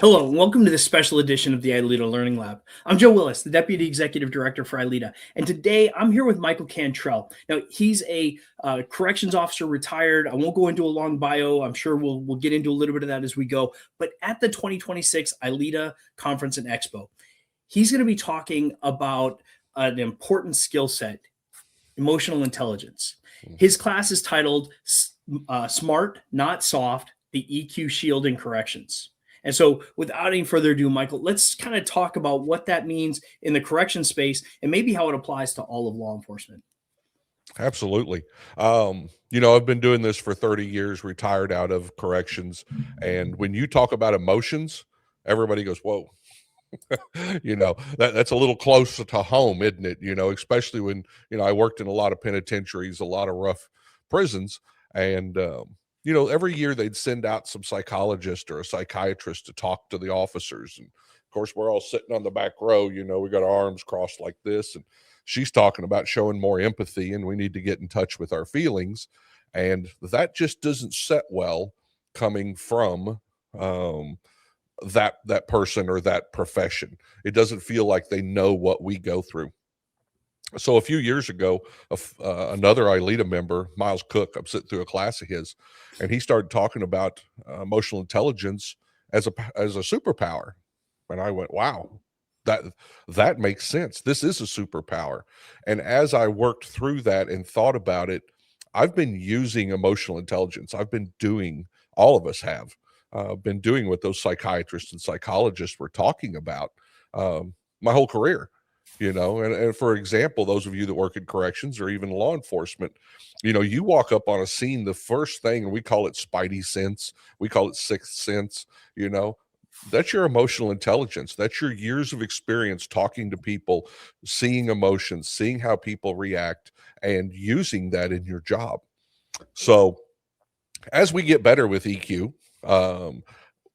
Hello, and welcome to this special edition of the ILEETA Learning Lab. I'm Joe Willis, the Deputy Executive Director for ILEETA, and today I'm here with Michael Cantrell. Now, he's a corrections officer retired. I won't go into a long bio. I'm sure we'll get into a little bit of that as we go. But at the 2026 ILEETA Conference and Expo, he's going to be talking about an important skill set, emotional intelligence. His class is titled Smart, Not Soft, the EQ Shield in Corrections. And so, without any further ado, Michael, let's kind of talk about what that means in the correction space and maybe how it applies to all of law enforcement. Absolutely. I've been doing this for 30 years, retired out of corrections. And when you talk about emotions, everybody goes, whoa. That's a little close to home, isn't it? Especially when, I worked in a lot of penitentiaries, a lot of rough prisons. And, every year they'd send out some psychologist or a psychiatrist to talk to the officers. And of course, we're all sitting on the back row, we got our arms crossed like this. And she's talking about showing more empathy and we need to get in touch with our feelings. And that just doesn't set well coming from, that person or that profession. It doesn't feel like they know what we go through. So a few years ago, another ILEETA member, Miles Cook, I'm sitting through a class of his, and he started talking about emotional intelligence as a superpower. And I went, wow, that makes sense. This is a superpower. And as I worked through that and thought about it, I've been using emotional intelligence. I've been doing, all of us have, been doing what those psychiatrists and psychologists were talking about my whole career. And for example, those of you that work in corrections or even law enforcement, you walk up on a scene, the first thing, and we call it spidey sense, we call it sixth sense, that's your emotional intelligence. That's your years of experience talking to people, seeing emotions, seeing how people react, and using that in your job. So as we get better with EQ,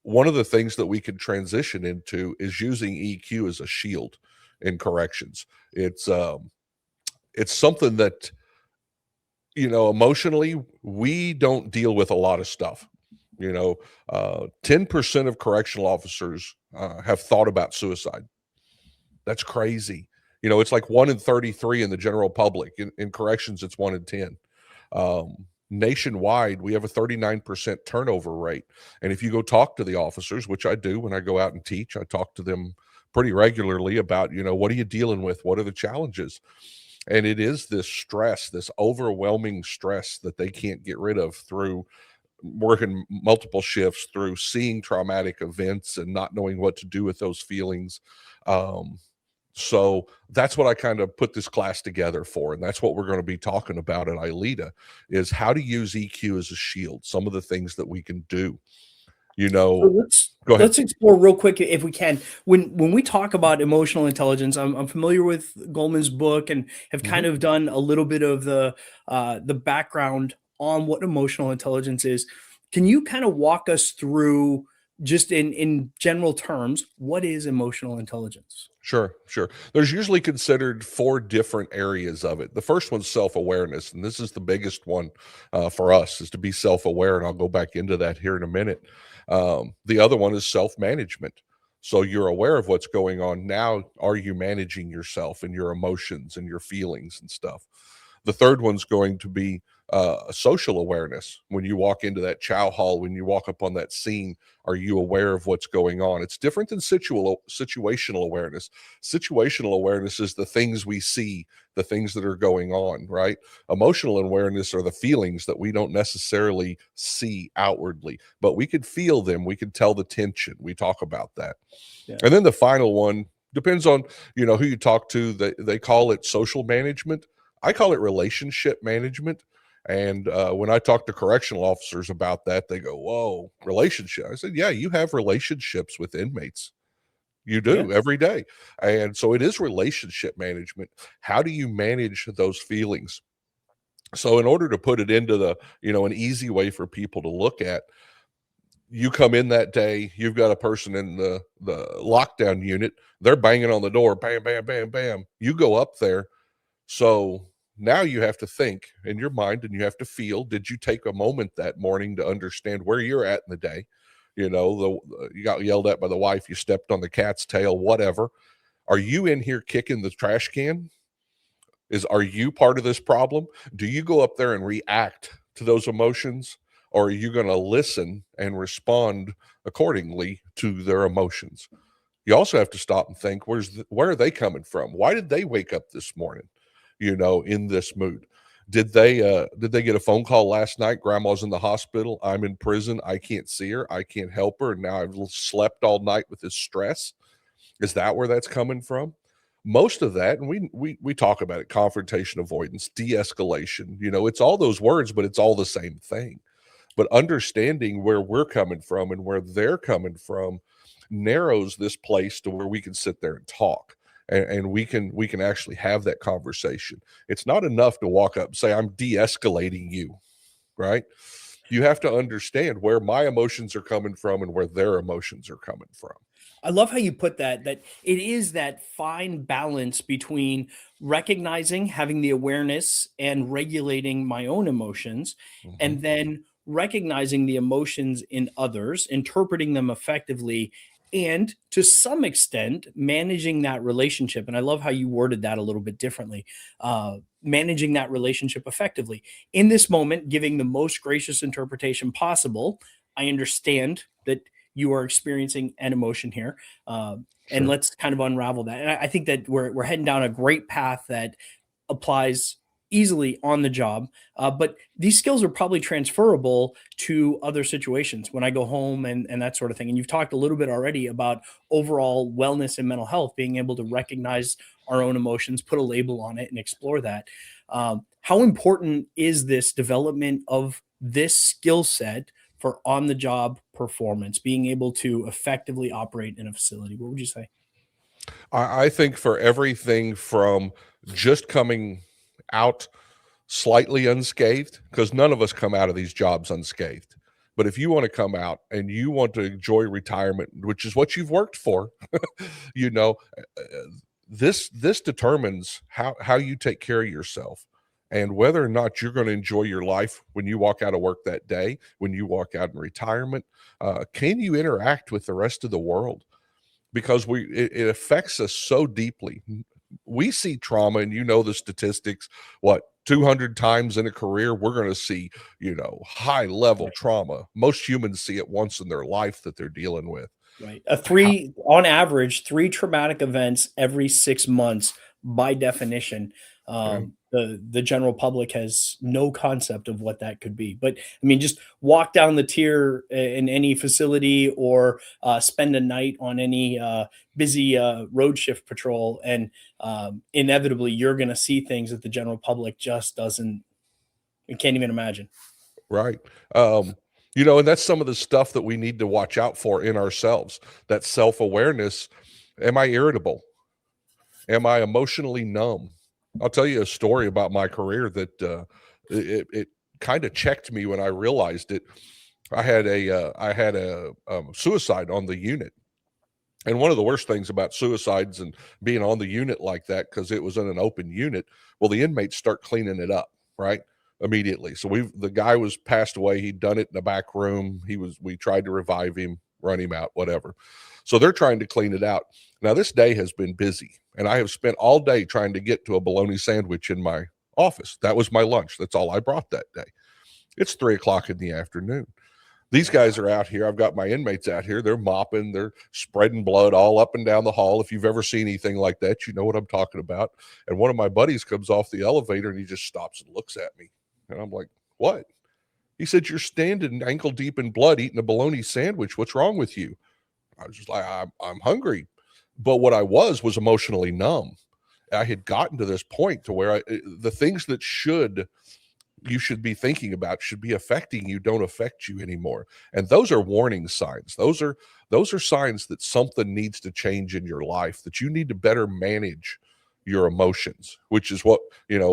one of the things that we can transition into is using EQ as a shield in corrections. It's something that, emotionally, we don't deal with a lot of stuff. 10% of correctional officers have thought about suicide. That's crazy. It's like 1 in 33 in the general public. In corrections, it's 1 in 10. Nationwide, we have a 39% turnover rate. And if you go talk to the officers, which I do when I go out and teach, I talk to them pretty regularly about, what are you dealing with? What are the challenges? And it is this stress, this overwhelming stress that they can't get rid of through working multiple shifts, through seeing traumatic events and not knowing what to do with those feelings. So that's what I kind of put this class together for. And that's what we're going to be talking about at ILEETA is how to use EQ as a shield, some of the things that we can do. So Go ahead. let's explore real quick if we can. When we talk about emotional intelligence, I'm familiar with Goleman's book and have kind of done a little bit of the background on what emotional intelligence is. Can you kind of walk us through, just in general terms, what is emotional intelligence? Sure. There's usually considered 4 different areas of it. The first one's self-awareness, and this is the biggest one for us, is to be self-aware, and I'll go back into that here in a minute. The other one is self-management. So you're aware of what's going on. Now, are you managing yourself and your emotions and your feelings and stuff? The third one's going to be social awareness. When you walk into that chow hall, when you walk up on that scene, are you aware of what's going on? It's different than situational awareness. Situational awareness is the things we see, the things that are going on, right? Emotional awareness are the feelings that we don't necessarily see outwardly, but we can feel them. We can tell the tension. We talk about that. Yeah. And then the final one depends on, who you talk to. They call it social management. I call it relationship management. And when I talk to correctional officers about that, they go, whoa, relationship. I said, yeah, you have relationships with inmates. You do every day. And so it is relationship management. How do you manage those feelings? So in order to put it into the, an easy way for people to look at, you come in that day, you've got a person in the lockdown unit, they're banging on the door, bam, bam, bam, bam. You go up there. So now you have to think in your mind and you have to feel, did you take a moment that morning to understand where you're at in the day? You know, you got yelled at by the wife, you stepped on the cat's tail, whatever. Are you in here kicking the trash can? Are you part of this problem? Do you go up there and react to those emotions, or are you going to listen and respond accordingly to their emotions? You also have to stop and think, where are they coming from? Why did they wake up this morning, in this mood? Did they get a phone call last night? Grandma's in the hospital. I'm in prison. I can't see her. I can't help her. And now I've slept all night with this stress. Is that where that's coming from? Most of that, and we talk about it, confrontation avoidance, de-escalation, it's all those words, but it's all the same thing. But understanding where we're coming from and where they're coming from narrows this place to where we can sit there and talk, and we can actually have that conversation. It's not enough to walk up and say, I'm de-escalating you, right? You have to understand where my emotions are coming from and where their emotions are coming from. I love how you put that it is that fine balance between recognizing, having the awareness and regulating my own emotions, and then recognizing the emotions in others, interpreting them effectively, and to some extent managing that relationship. And I love how you worded that a little bit differently. Managing that relationship effectively in this moment, giving the most gracious interpretation possible. I understand that you are experiencing an emotion here, and let's kind of unravel that. And I think that we're heading down a great path that applies easily on the job, but these skills are probably transferable to other situations when I go home and that sort of thing. And you've talked a little bit already about overall wellness and mental health, being able to recognize our own emotions, put a label on it, and explore that. How important is this development of this skill set for on-the-job performance, being able to effectively operate in a facility? What would you say? I think for everything from just coming out slightly unscathed, because none of us come out of these jobs unscathed. But if you want to come out and you want to enjoy retirement, which is what you've worked for, this determines how you take care of yourself and whether or not you're going to enjoy your life when you walk out of work that day, when you walk out in retirement. Can you interact with the rest of the world? Because it affects us so deeply. We see trauma, and the statistics, 200 times in a career, we're going to see, high level trauma. Most humans see it once in their life that they're dealing with. Right. On average, 3 traumatic events every 6 months by definition. The general public has no concept of what that could be. But I mean, just walk down the tier in any facility, or spend a night on any busy road shift patrol, and inevitably you're going to see things that the general public just can't even imagine. Right. And that's some of the stuff that we need to watch out for in ourselves. That self-awareness. Am I irritable? Am I emotionally numb? I'll tell you a story about my career that it kind of checked me when I realized it. I had a suicide on the unit. And one of the worst things about suicides and being on the unit like that, because it was in an open unit, well, the inmates start cleaning it up, right? Immediately. So the guy was passed away. He'd done it in the back room. We tried to revive him, run him out, whatever. So they're trying to clean it out. Now, this day has been busy, and I have spent all day trying to get to a bologna sandwich in my office. That was my lunch. That's all I brought that day. It's 3:00 in the afternoon. These guys are out here. I've got my inmates out here. They're mopping. They're spreading blood all up and down the hall. If you've ever seen anything like that, you know what I'm talking about. And one of my buddies comes off the elevator, and he just stops and looks at me. And I'm like, what? He said, you're standing ankle deep in blood eating a bologna sandwich. What's wrong with you? I was just like, I'm hungry. But what I was emotionally numb. I had gotten to this point to where the things that you should be thinking about should be affecting you don't affect you anymore. And those are warning signs. Those are signs that something needs to change in your life, that you need to better manage your emotions, which is what,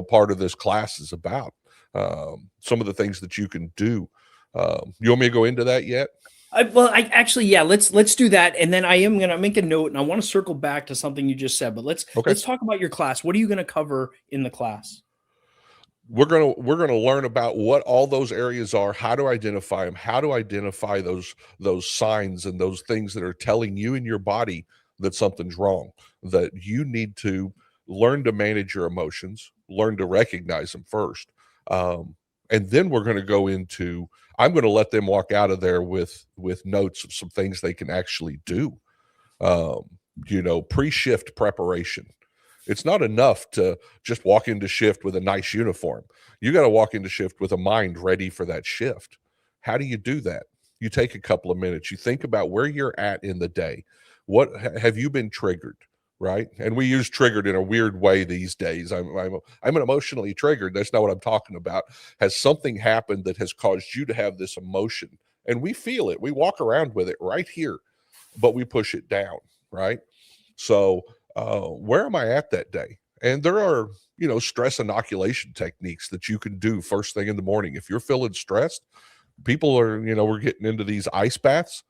part of this class is about. Some of the things that you can do. You want me to go into that yet? Let's do that. And then I am going to make a note, and I want to circle back to something you just said, but let's talk about your class. What are you going to cover in the class? we're gonna learn about what all those areas are, how to identify them, how to identify those signs and those things that are telling you in your body that something's wrong, that you need to learn to manage your emotions, learn to recognize them first. And then we're going to go into, I'm going to let them walk out of there with notes of some things they can actually do. um, pre-shift preparation. It's not enough to just walk into shift with a nice uniform. You got to walk into shift with a mind ready for that shift. How do you do that? You take a couple of minutes. You think about where you're at in the day. What have you been triggered? Right? And we use triggered in a weird way these days. I'm an emotionally triggered. That's not what I'm talking about. Has something happened that has caused you to have this emotion? And we feel it. We walk around with it right here, but we push it down, right? So where am I at that day? And there are, stress inoculation techniques that you can do first thing in the morning. If you're feeling stressed, people are, we're getting into these ice baths.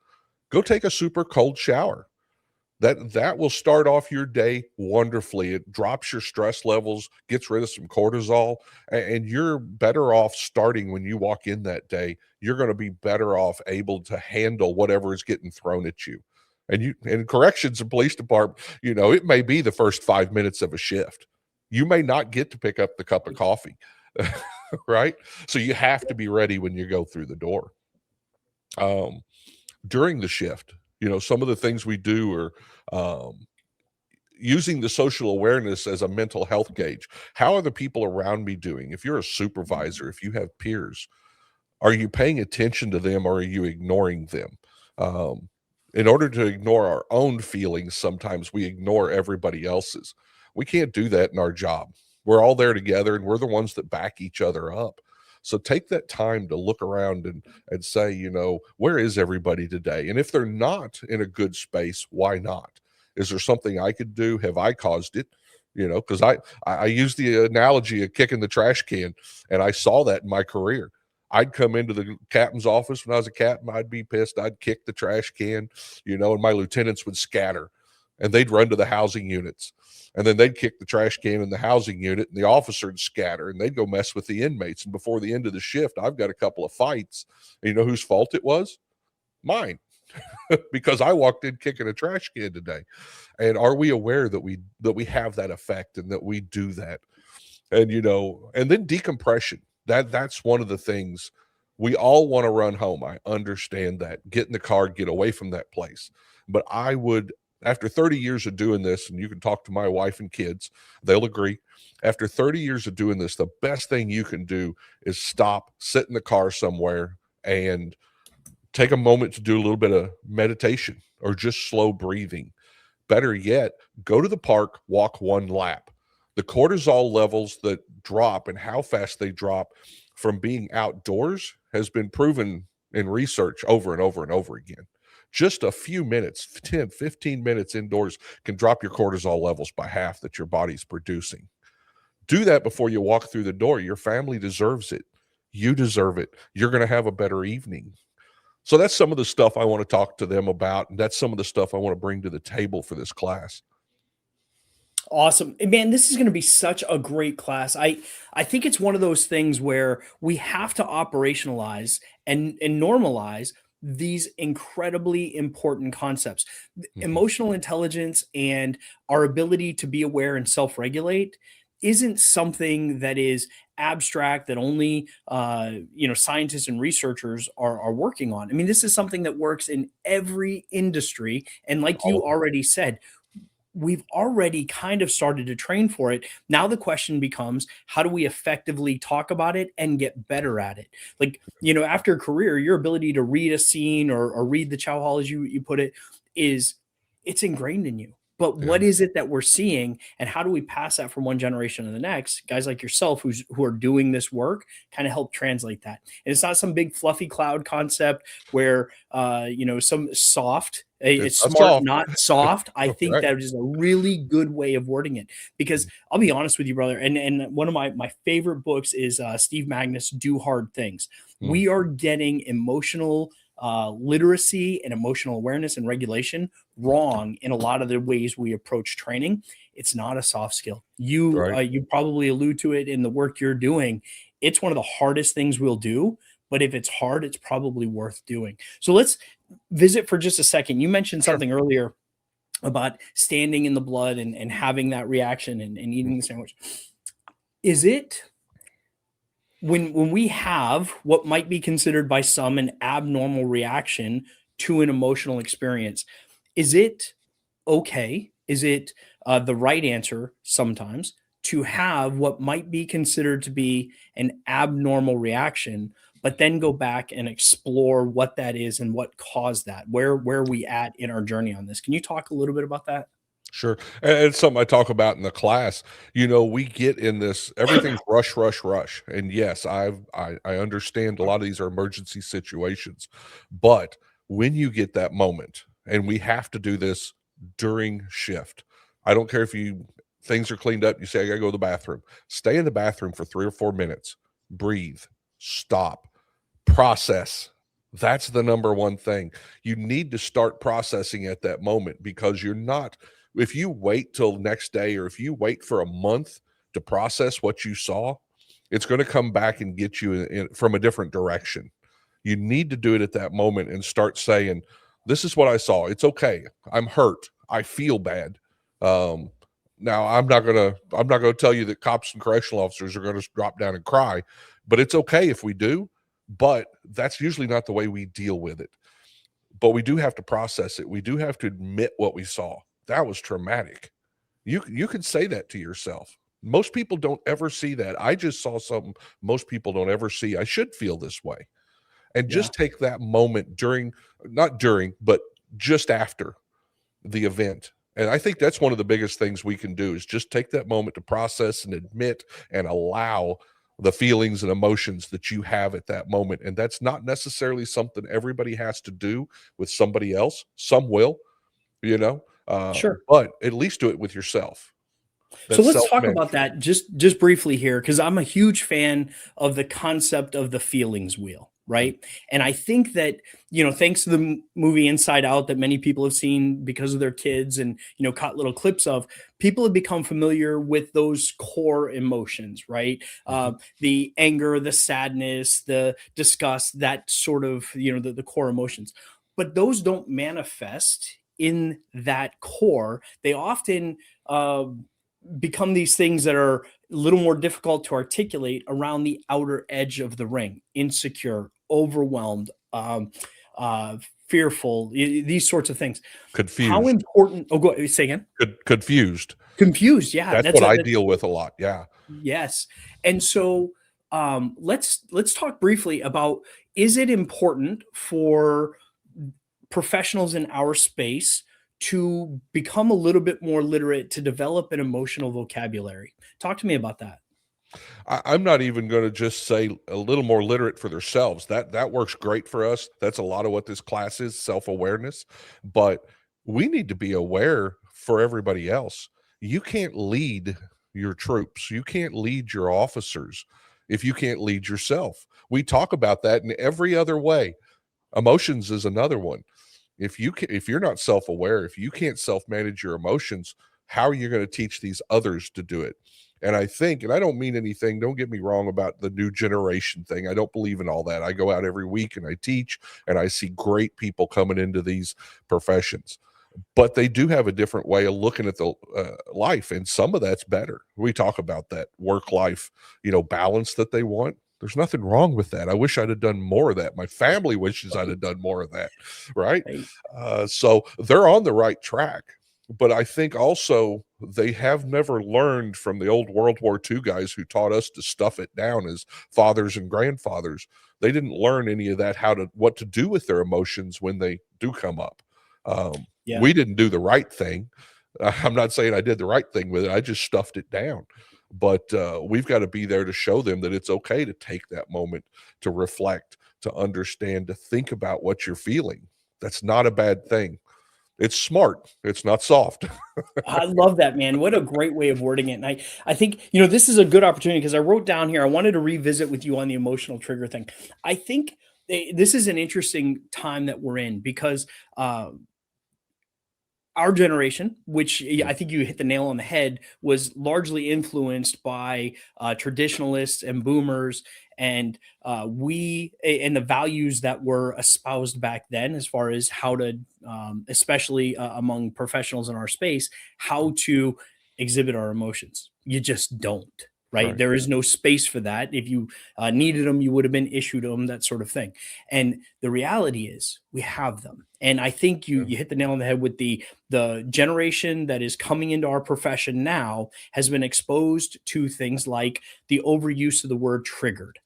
Go take a super cold shower. That will start off your day wonderfully. It drops your stress levels, gets rid of some cortisol, and you're better off starting when you walk in that day. You're going to be better off able to handle whatever is getting thrown at you. And corrections and police department, it may be the first 5 minutes of a shift. You may not get to pick up the cup of coffee, right? So you have to be ready when you go through the door. During the shift, some of the things we do are using the social awareness as a mental health gauge. How are the people around me doing? If you're a supervisor, if you have peers, are you paying attention to them or are you ignoring them? In order to ignore our own feelings, sometimes we ignore everybody else's. We can't do that in our job. We're all there together and we're the ones that back each other up. So take that time to look around and say, where is everybody today? And if they're not in a good space, why not? Is there something I could do? Have I caused it? Because I use the analogy of kicking the trash can, and I saw that in my career. I'd come into the captain's office when I was a captain. I'd be pissed. I'd kick the trash can, and my lieutenants would scatter and they'd run to the housing units. And then they'd kick the trash can in the housing unit and the officer would scatter and they'd go mess with the inmates. And before the end of the shift, I've got a couple of fights. And you know whose fault it was? Mine. Because I walked in kicking a trash can today. And are we aware that we have that effect and that we do that? And and then decompression. That's one of the things. We all want to run home. I understand that. Get in the car, get away from that place. But I would, after 30 years of doing this, and you can talk to my wife and kids, they'll agree. After 30 years of doing this, the best thing you can do is stop, sit in the car somewhere, and take a moment to do a little bit of meditation or just slow breathing. Better yet, go to the park, walk one lap. The cortisol levels that drop and how fast they drop from being outdoors has been proven in research over and over and over again. Just a few minutes, 10, 15 minutes indoors can drop your cortisol levels by half that your body's producing. Do that before you walk through the door. Your family deserves it. You deserve it. You're going to have a better evening. So that's some of the stuff I want to talk to them about. And that's some of the stuff I want to bring to the table for this class. Awesome. And man, this is going to be such a great class. I think it's one of those things where we have to operationalize and normalize these incredibly important concepts. Emotional intelligence and our ability to be aware and self-regulate isn't something that is abstract that only scientists and researchers are working on. I mean, this is something that works in every industry. And like you already said, we've already kind of started to train for it. Now the question becomes, how do we effectively talk about it and get better at it? Like, after a career, your ability to read a scene or read the chow hall, as you put it, it's ingrained in you. But what is it that we're seeing, and how do we pass that from one generation to the next? Guys like yourself who are doing this work kind of help translate that. And it's not some big fluffy cloud concept where some soft. It's smart, not soft. I think Right. that is a really good way of wording it, because I'll be honest with you, brother. And one of my favorite books is Steve Magnus' Do Hard Things. We are getting emotional literacy and emotional awareness and regulation wrong in a lot of the ways we approach training. It's not a soft skill. Right. You probably allude to it in the work you're doing. It's one of the hardest things we'll do, but if it's hard, it's probably worth doing. So let's visit for just a second. You mentioned Sure. something earlier about standing in the blood and having that reaction and eating the sandwich. Is it when we have what might be considered by some an abnormal reaction to an emotional experience, is it okay? Is it the right answer sometimes to have what might be considered to be an abnormal reaction, but then go back and explore what that is and what caused that? Where are we at in our journey on this? Can you talk a little bit about that? Sure. And it's something I talk about in the class. We get in this, everything's rush, rush, rush. And yes, I understand a lot of these are emergency situations. But when you get that moment, and we have to do this during shift, I don't care if things are cleaned up, you say, I gotta go to the bathroom. Stay in the bathroom for 3 or 4 minutes, breathe, stop, process. That's the number one thing. You need to start processing at that moment, because if you wait till next day, or if you wait for a month to process what you saw, it's going to come back and get you from a different direction. You need to do it at that moment and start saying, this is what I saw. It's okay. I'm hurt. I feel bad. Now I'm not gonna tell you that cops and correctional officers are going to drop down and cry, but it's okay if we do. But that's usually not the way we deal with it. But we do have to process it. We do have to admit what we saw. That was traumatic. You can say that to yourself. Most people don't ever see that. I just saw something most people don't ever see. I should feel this way. And Yeah, just take that moment not during, but just after the event. And I think that's one of the biggest things we can do, is just take that moment to process and admit and allow the feelings and emotions that you have at that moment. And that's not necessarily something everybody has to do with somebody else. Some will, you know, sure. but at least do it with yourself. So That's let's talk about self-management. that just briefly here, because I'm a huge fan of the concept of the feelings wheel, Mm, right? And I think that, thanks to the movie Inside Out that many people have seen because of their kids and, caught little clips of, people have become familiar with those core emotions, right? mhm. The anger, the sadness, the disgust, that sort of, the core emotions. But those don't manifest in that core. They often, become these things that are a little more difficult to articulate around the outer edge of the ring: insecure, overwhelmed, uh, fearful, these sorts of things. How Confused. important? Oh, go say again. Confused. Confused. Yeah, That's what I deal with a lot. Yeah. yes. And so let's talk briefly about: is it important for professionals in our space to become a little bit more literate, to develop an emotional vocabulary? Talk to me about that. I'm not even going to just say a little more literate for themselves. That works great for us. That's a lot of what this class is, self-awareness. But we need to be aware for everybody else. You can't lead your troops. You can't lead your officers if you can't lead yourself. We talk about that in every other way. Emotions is another one. If you're not self-aware, if you can't self-manage your emotions, how are you going to teach these others to do it? And I think, and I don't mean anything, don't get me wrong about the new generation thing. I don't believe in all that. I go out every week and I teach, and I see great people coming into these professions. But they do have a different way of looking at the life, and some of that's better. We talk about that work life, balance that they want. There's nothing wrong with that. I wish I'd have done more of that. My family wishes I'd Right. have done more of that, right? Right. So they're on the right track. But I think also they have never learned from the old World War II guys who taught us to stuff it down as fathers and grandfathers. They didn't learn any of that, what to do with their emotions when they do come up. Yeah. We didn't do the right thing. I'm not saying I did the right thing with it. I just stuffed it down. But we've got to be there to show them that it's okay to take that moment to reflect, to understand, to think about what you're feeling. That's not a bad thing. It's smart. It's not soft. I love that, man. What a great way of wording it. And I think, this is a good opportunity, because I wrote down here, I wanted to revisit with you on the emotional trigger thing. I think this is an interesting time that we're in because our generation, which I think you hit the nail on the head, was largely influenced by traditionalists and boomers, and and the values that were espoused back then, as far as how to, especially among professionals in our space, how to exhibit our emotions. You just don't. Right. Right. There is no space for that. If you needed them, you would have been issued them, that sort of thing. And the reality is we have them. And I think Yeah. you hit the nail on the head with the generation that is coming into our profession now has been exposed to things like the overuse of the word triggered.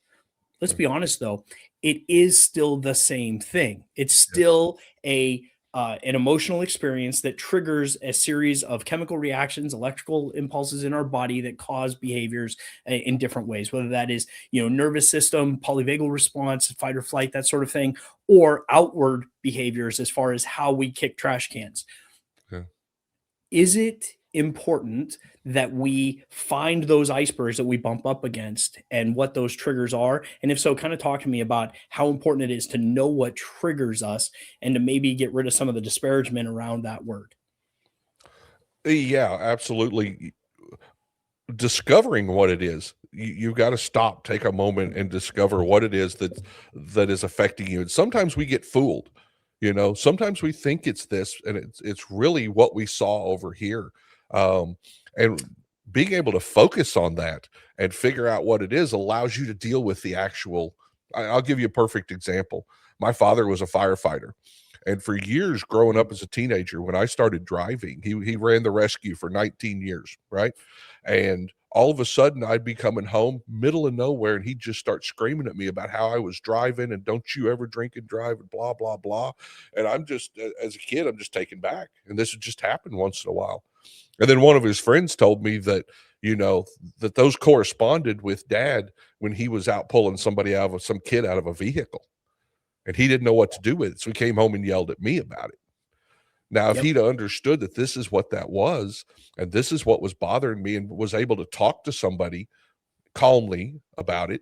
Let's Yeah. be honest though, it is still the same thing. It's Yes. still an emotional experience that triggers a series of chemical reactions, electrical impulses in our body that cause behaviors in different ways, whether that is, nervous system, polyvagal response, fight or flight, that sort of thing, or outward behaviors as far as how we kick trash cans. Yeah. Is it important that we find those icebergs that we bump up against and what those triggers are? And if so, kind of talk to me about how important it is to know what triggers us and to maybe get rid of some of the disparagement around that word. Yeah, absolutely. Discovering what it is, you've got to stop, take a moment, and discover what it is that is affecting you. And sometimes we get fooled. Sometimes we think it's this, and it's really what we saw over here. Um, and being able to focus on that and figure out what it is allows you to deal with the actual. I'll give you a perfect example. My father was a firefighter. And for years growing up as a teenager, when I started driving, he ran the rescue for 19 years, right? And all of a sudden I'd be coming home middle of nowhere and he'd just start screaming at me about how I was driving and don't you ever drink and drive and blah, blah, blah. And I'm just, as a kid, I'm just taken back. And this would just happen once in a while. And then one of his friends told me that, that those corresponded with dad when he was out pulling some kid out of a vehicle. And he didn't know what to do with it. So he came home and yelled at me about it. Now, if Yep. he'd understood that this is what that was, and this is what was bothering me, and was able to talk to somebody calmly about it,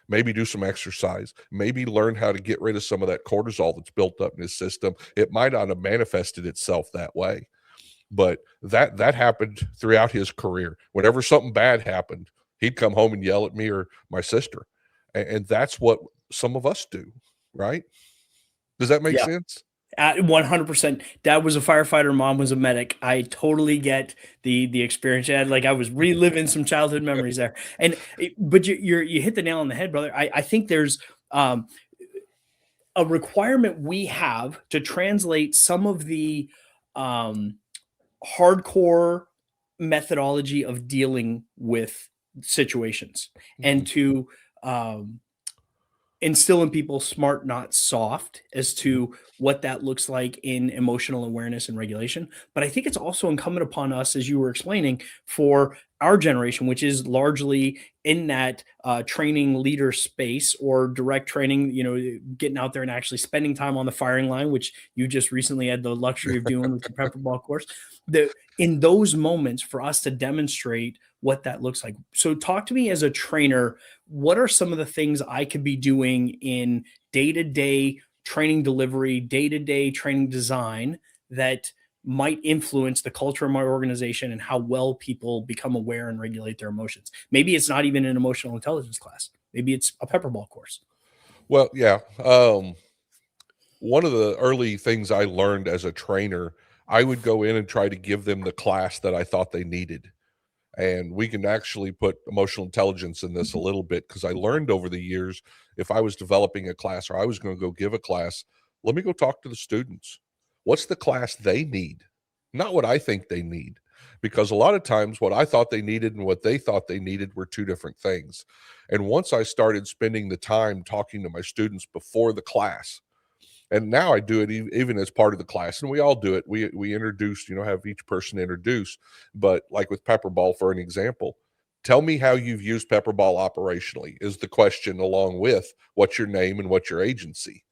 maybe do some exercise, maybe learn how to get rid of some of that cortisol that's built up in his system, it might not have manifested itself that way. But that happened throughout his career. Whenever something bad happened, he'd come home and yell at me or my sister. And that's what some of us do, right? Does that make Yeah. sense? 100%. Dad was a firefighter, mom was a medic. I totally get the experience. Like I was reliving some childhood memories there. But you hit the nail on the head, brother. I think there's a requirement we have to translate some of the hardcore methodology of dealing with situations and to instill in people smart, not soft, as to what that looks like in emotional awareness and regulation. But I think it's also incumbent upon us, as you were explaining, for our generation, which is largely in that training leader space or direct training, getting out there and actually spending time on the firing line, which you just recently had the luxury of doing with your pepper ball course. In those moments for us to demonstrate what that looks like. So talk to me as a trainer, what are some of the things I could be doing in day-to-day training delivery, day-to-day training design that might influence the culture of my organization and how well people become aware and regulate their emotions? Maybe it's not even an emotional intelligence class. Maybe it's a pepper ball course. Well, yeah. One of the early things I learned as a trainer, I would go in and try to give them the class that I thought they needed. And we can actually put emotional intelligence in this a little bit because I learned over the years, if I was developing a class or I was going to go give a class, let me go talk to the students. What's the class they need? Not what I think they need. Because a lot of times what I thought they needed and what they thought they needed were two different things. And once I started spending the time talking to my students before the class, and now I do it even as part of the class, and we all do it. We introduce, have each person introduce. But like with Pepperball, for an example, tell me how you've used Pepperball operationally is the question, along with what's your name and what's your agency.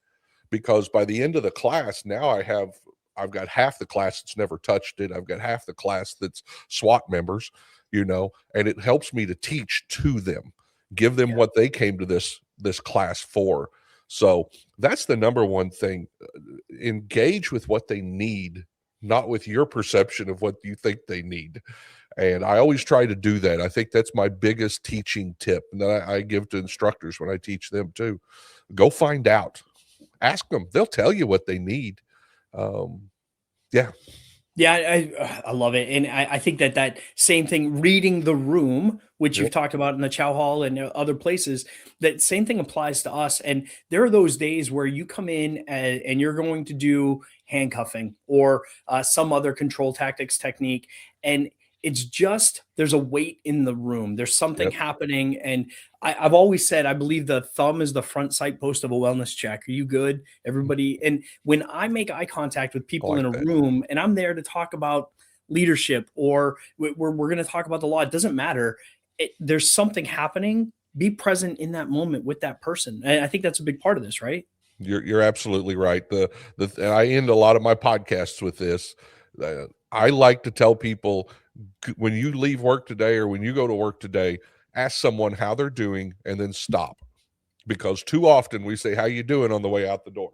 Because by the end of the class, now I've got half the class that's never touched it. I've got half the class that's SWAT members, and it helps me to teach to them, give them what they came to this class for. So that's the number one thing. Engage with what they need, not with your perception of what you think they need. And I always try to do that. I think that's my biggest teaching tip, and that I give to instructors when I teach them too. Go find out. Ask them. They'll tell you what they need. Um, yeah. Yeah, I love it, and I think that that same thing, reading the room, which you've Yep. talked about in the Chow Hall and other places, that same thing applies to us. And there are those days where you come in and you're going to do handcuffing or some other control tactics technique, and it's just there's a weight in the room. There's something Yep. happening, and I've always said I believe the thumb is the front sight post of a wellness check. Are you good, everybody? And when I make eye contact with I people in like a that. room and I'm there to talk about leadership or we're going to talk about the law, it doesn't matter. There's something happening. Be present in that moment with that person. And I think that's a big part of this, right? You're absolutely right. And I end a lot of my podcasts with this. I like to tell people, when you leave work today or when you go to work today, ask someone how they're doing and then stop, because too often we say, "How you doing?" on the way out the door,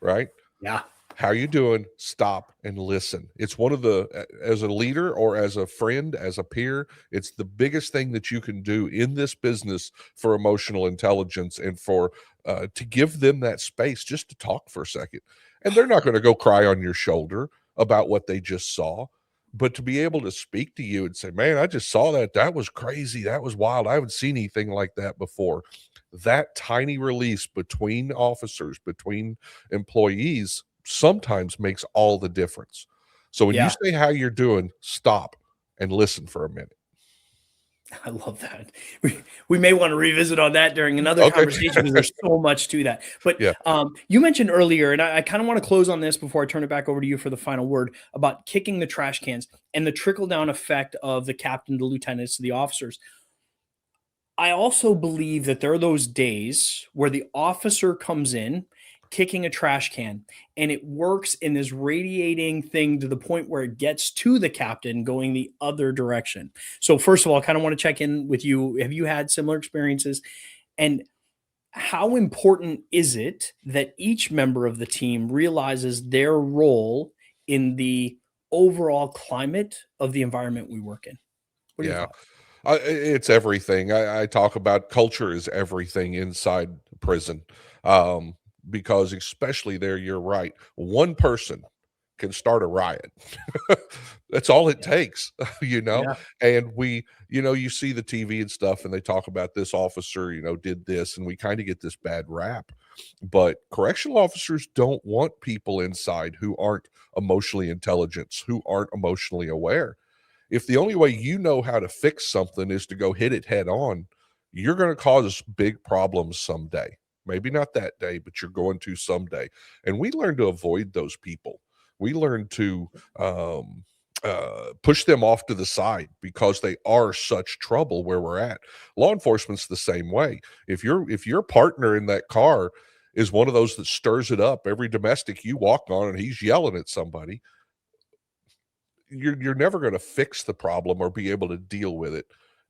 right? Yeah. How you doing? Stop and listen. It's one of the, as a leader or as a friend, as a peer, it's the biggest thing that you can do in this business for emotional intelligence, and for to give them that space just to talk for a second. And they're not going to go cry on your shoulder about what they just saw, but to be able to speak to you and say, "Man, I just saw that. That was crazy. That was wild. I haven't seen anything like that before." That tiny release between officers, between employees, sometimes makes all the difference. So when you Yeah. say how you're doing, stop and listen for a minute. I love that. We may want to revisit on that during another Okay. conversation because there's so much to that. But Yeah. you mentioned earlier, and I kind of want to close on this before I turn it back over to you for the final word about kicking the trash cans and the trickle down effect of the captain, the lieutenants, to the officers. I also believe that there are those days where the officer comes in kicking a trash can and it works in this radiating thing to the point where it gets to the captain going the other direction. So, first of all, I kind of want to check in with you. Have you had similar experiences? And how important is it that each member of the team realizes their role in the overall climate of the environment we work in? What are your Yeah. thoughts? It's everything. I talk about culture is everything inside prison. Because especially there, you're right. One person can start a riot. That's all it Yeah. takes, you know? Yeah. And you see the TV and stuff, and they talk about this officer, did this, and we kind of get this bad rap. But correctional officers don't want people inside who aren't emotionally intelligent, who aren't emotionally aware. If the only way you know how to fix something is to go hit it head on, you're going to cause big problems someday. Maybe not that day, but you're going to someday. And we learn to avoid those people. We learn to push them off to the side because they are such trouble where we're at. Law enforcement's the same way. If your partner in that car is one of those that stirs it up every domestic you walk on and he's yelling at somebody, you're never going to fix the problem or be able to deal with it.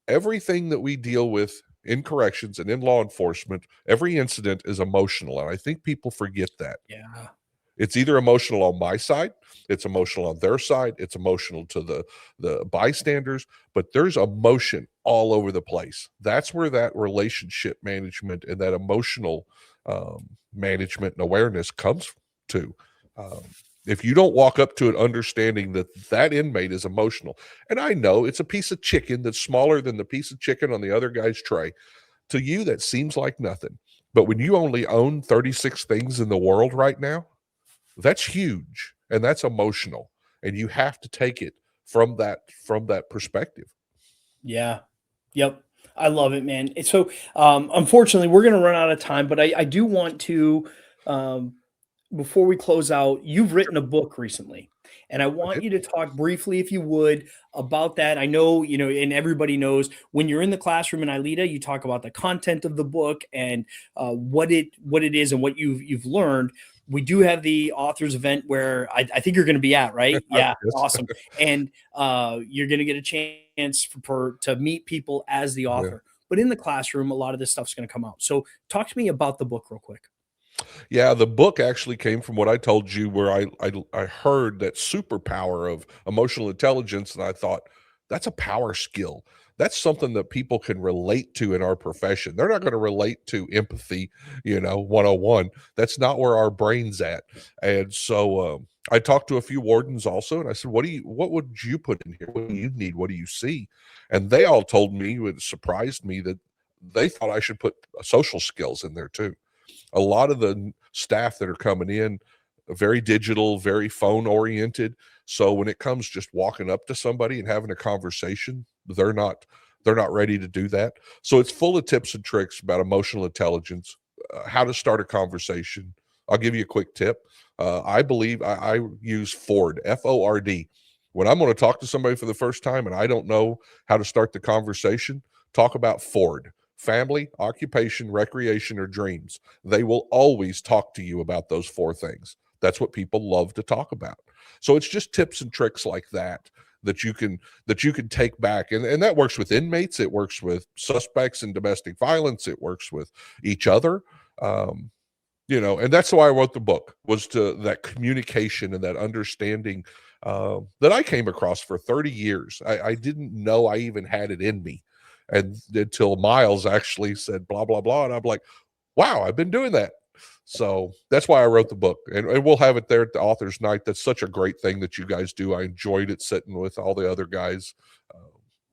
Everything that we deal with in corrections and in law enforcement, every incident is emotional, and I think people forget that. Yeah. It's either emotional on my side, it's emotional on their side, it's emotional to the bystanders, but there's emotion all over the place. That's where that relationship management and that emotional management and awareness comes to. Um, if you don't walk up to it understanding that that inmate is emotional, and I know it's a piece of chicken that's smaller than the piece of chicken on the other guy's tray, to you that seems like nothing. But when you only own 36 things in the world right now, that's huge and that's emotional, and you have to take it from that perspective. Yeah. Yep. I love it, man. So, unfortunately, we're going to run out of time, but I do want to, um, before we close out, you've written a book recently, and I I want did. you to talk briefly, if you would, about that. I know, and everybody knows when you're in the classroom in ILEETA, you talk about the content of the book and what it is and what you've learned. We do have the authors event where I think you're going to be at, right? Yeah, Yes. awesome. And you're going to get a chance to meet people as the Yeah. author. But in the classroom, a lot of this stuff's going to come out. So talk to me about the book real quick. Yeah, the book actually came from what I told you, where I heard that superpower of emotional intelligence, and I thought that's a power skill. That's something that people can relate to in our profession. They're not going to relate to empathy, 101. That's not where our brain's at. And so I talked to a few wardens also, and I said, what would you put in here? What do you need? What do you see? And they all told me, it surprised me, that they thought I should put social skills in there too. A lot of the staff that are coming in very digital, very phone oriented. So when it comes just walking up to somebody and having a conversation, they're not ready to do that. So it's full of tips and tricks about emotional intelligence, how to start a conversation. I'll give you a quick tip. I believe I use Ford, Ford. When I'm going to talk to somebody for the first time and I don't know how to start the conversation, talk about Ford. Family, occupation, recreation, or dreams. They will always talk to you about those four things. That's what people love to talk about. So it's just tips and tricks like that that you can take back. And that works with inmates, it works with suspects in domestic violence, it works with each other. And that's why I wrote the book, was to that communication and that understanding that I came across for 30 years. I didn't know I even had it in me. And until Miles actually said blah, blah, blah. And I'm like, wow, I've been doing that. So that's why I wrote the book. And we'll have it there at the author's night. That's such a great thing that you guys do. I enjoyed it sitting with all the other guys.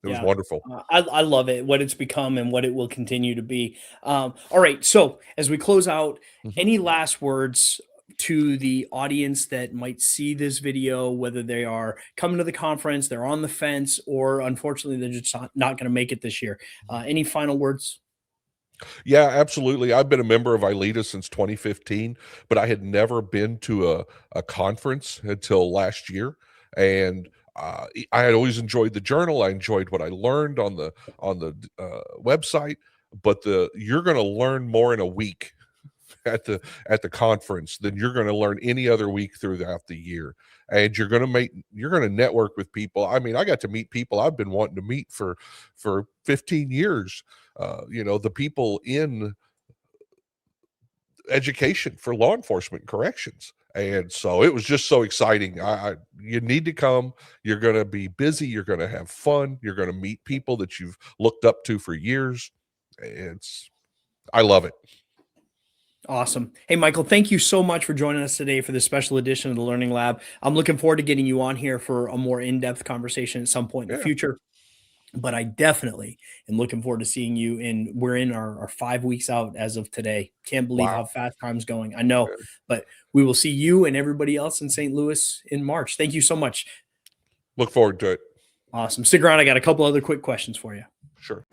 It was Yeah. wonderful. I love it, what it's become and what it will continue to be. All right. So as we close out, Mhm. any last words to the audience that might see this video, whether they are coming to the conference, they're on the fence, or unfortunately they're just not going to make it this year? Any final words? Yeah, absolutely. I've been a member of ILEETA since 2015, but I had never been to a conference until last year. And I had always enjoyed the journal. I enjoyed what I learned on the website, but you're going to learn more in a week at the conference than you're going to learn any other week throughout the year. And you're going to network with people. I mean, I got to meet people I've been wanting to meet for 15 years. The people in education for law enforcement corrections. And so it was just so exciting. You need to come. You're going to be busy. You're going to have fun. You're going to meet people that you've looked up to for years. I love it. Awesome. Hey, Michael, thank you so much for joining us today for this special edition of the Learning Lab. I'm looking forward to getting you on here for a more in-depth conversation at some point in the Yeah. future. But I definitely am looking forward to seeing you. We're in our 5 weeks out as of today. Can't believe Wow. how fast time's going. I know, Yeah. but we will see you and everybody else in St. Louis in March. Thank you so much. Look forward to it. Awesome. Stick around. I got a couple other quick questions for you. Sure.